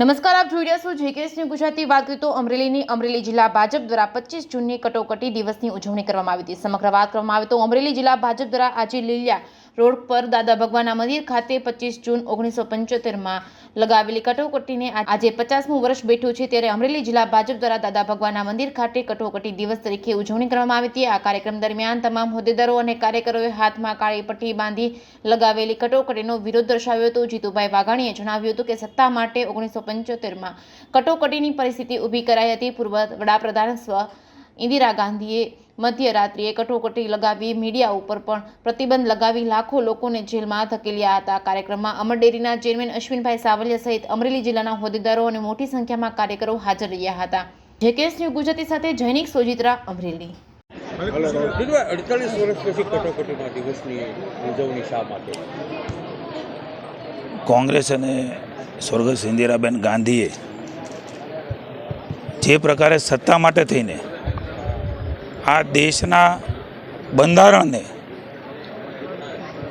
નમસ્કાર, આપ જોઈ રહ્યા છો જેકેએસ ન્યૂઝ ગુજરાતી। વાત કરીએ તો અમરેલી જિલ્લા ભાજપ દ્વારા 25 જૂનની કટોકટી દિવસની ઉજવણી કરવામાં આવી હતી। સમગ્ર વાત કરવામાં આવે તો અમરેલી જિલ્લા ભાજપ દ્વારા આજે લીલિયા રોડ પર દાદા ભગવાનના મંદિર ખાતે 25 જૂન 1975માં લગાવેલી કટોકટીને આજે 50મું વર્ષ બેઠું છે, ત્યારે અમરેલી જિલ્લા ભાજપ દ્વારા દાદા ભગવાનના મંદિર ખાતે કટોકટી દિવસ તરીકે ઉજવણી કરવામાં આવી હતી। આ કાર્યક્રમ દરમિયાન તમામ હોદ્દેદારો અને કાર્યકરોએ હાથમાં કાળી પટ્ટી બાંધી લગાવેલી કટોકટીનો વિરોધ દર્શાવ્યો હતો। જીતુભાઈ વાઘાણીએ જણાવ્યું હતું કે સત્તા માટે 1975માં કટોકટીની પરિસ્થિતિ ઊભી કરાઈ હતી। પૂર્વ વડાપ્રધાન ઇન્દિરા ગાંધીએ મધ્યરાત્રિએ કટોકટી લગાવી મીડિયા ઉપર પણ પ્રતિબંધ લગાવી લાખો લોકોને જેલમાં ધકેલ્યા હતા। કાર્યક્રમમાં અમર ડેરીના ચેરમેન અશ્વિનભાઈ સાવલિયા સહિત અમરેલી જિલ્લાના હોદ્દેદારો અને મોટી સંખ્યામાં કાર્યકરો હાજર રહ્યા હતા। જેકેએસ ન્યૂઝ ગુજરાતી સાથે જૈનિક સોજિત્રા, અમરેલી। 48 વર્ષ પછી કટોકટીના દિવસની ઉજવણી શા માટે? કોંગ્રેસ અને સ્વર્ગસ્થ ઇન્દિરાબેન ગાંધીએ જે પ્રકારે સત્તા માટે થઈને આ દેશના બંધારણને,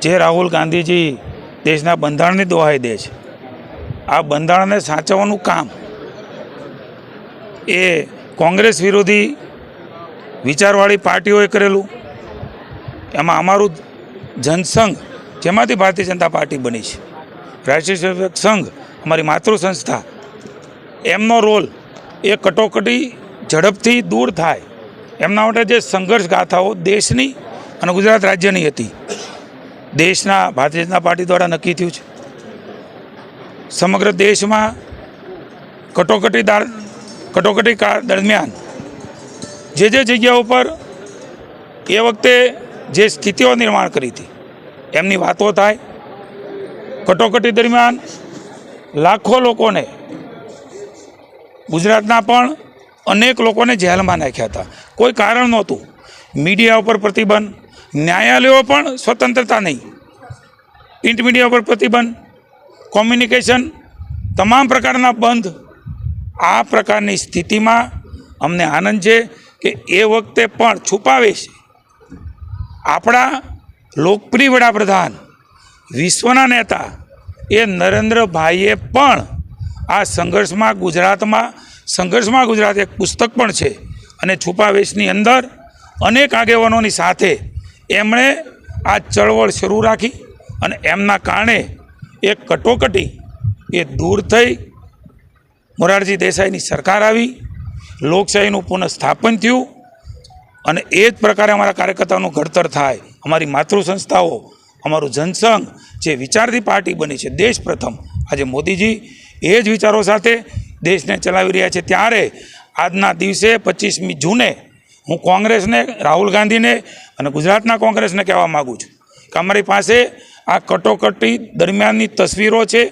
જે રાહુલ ગાંધીજી દેશના બંધારણની દોહાઈ દે છે, આ બંધારણને સાચવવાનું કામ એ કોંગ્રેસ વિરોધી વિચારવાળી પાર્ટીઓએ કરેલું। એમાં અમારું જનસંઘ, જેમાંથી ભારતીય જનતા પાર્ટી બની છે, રાષ્ટ્રીય સેવક સંઘ, અમારી માતૃ સંસ્થા, એમનો રોલ એ કટોકટી ઝડપથી દૂર થાય એમના માટે જે સંઘર્ષ ગાથાઓ દેશની અને ગુજરાત રાજ્યની હતી, દેશના ભારતીય જનતા પાર્ટી દ્વારા નક્કી થયું છે। સમગ્ર દેશમાં કટોકટી કાળ દરમિયાન જે જગ્યાઓ પર એ વખતે જે સ્થિતિઓ નિર્માણ કરી હતી એમની વાતો થાય। કટોકટી દરમિયાન લાખો લોકોને, ગુજરાતના પણ અનેક લોકોને જેલમાં નાખ્યા હતા, કોઈ કારણ નહોતું। મીડિયા ઉપર પ્રતિબંધ, ન્યાયાલયો પણ સ્વતંત્રતા નહીં, પ્રિન્ટ મીડિયા ઉપર પ્રતિબંધ, કોમ્યુનિકેશન તમામ પ્રકારના બંધ। આ પ્રકારની સ્થિતિમાં અમને આનંદ છે કે એ વખતે પણ છુપાવે છે આપણા લોકપ્રિય વડાપ્રધાન, વિશ્વના નેતા એ નરેન્દ્રભાઈએ પણ આ સંઘર્ષમાં ગુજરાત એક પુસ્તક પણ છે, અને છુપાવેશની અંદર અનેક આગેવાનોની સાથે એમણે આ ચળવળ શરૂ રાખી અને એમના કારણે એક કટોકટી એ દૂર થઈ, મોરારજી દેસાઈની સરકાર આવી, લોકશાહીનું પુનઃસ્થાપન થયું, અને એ જ પ્રકારે અમારા કાર્યકર્તાઓનું ઘડતર થાય। અમારી માતૃ સંસ્થાઓ, અમારું જનસંઘ જે વિચારથી પાર્ટી બની છે, દેશ પ્રથમ, આજે મોદીજી એ જ વિચારો સાથે દેશને ચલાવી રહ્યા છે। ત્યારે આજના દિવસે 25મી જૂને હું કોંગ્રેસને, રાહુલ ગાંધીને અને ગુજરાતના કોંગ્રેસને કહેવા માગું છું કે અમારી પાસે આ કટોકટી દરમિયાનની તસવીરો છે,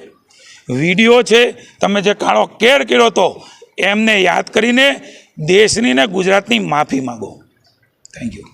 વિડીયો છે। તમે જે કાળો કેર કર્યો હતો એમને યાદ કરીને દેશની ને ગુજરાતની માફી માગો। Thank you.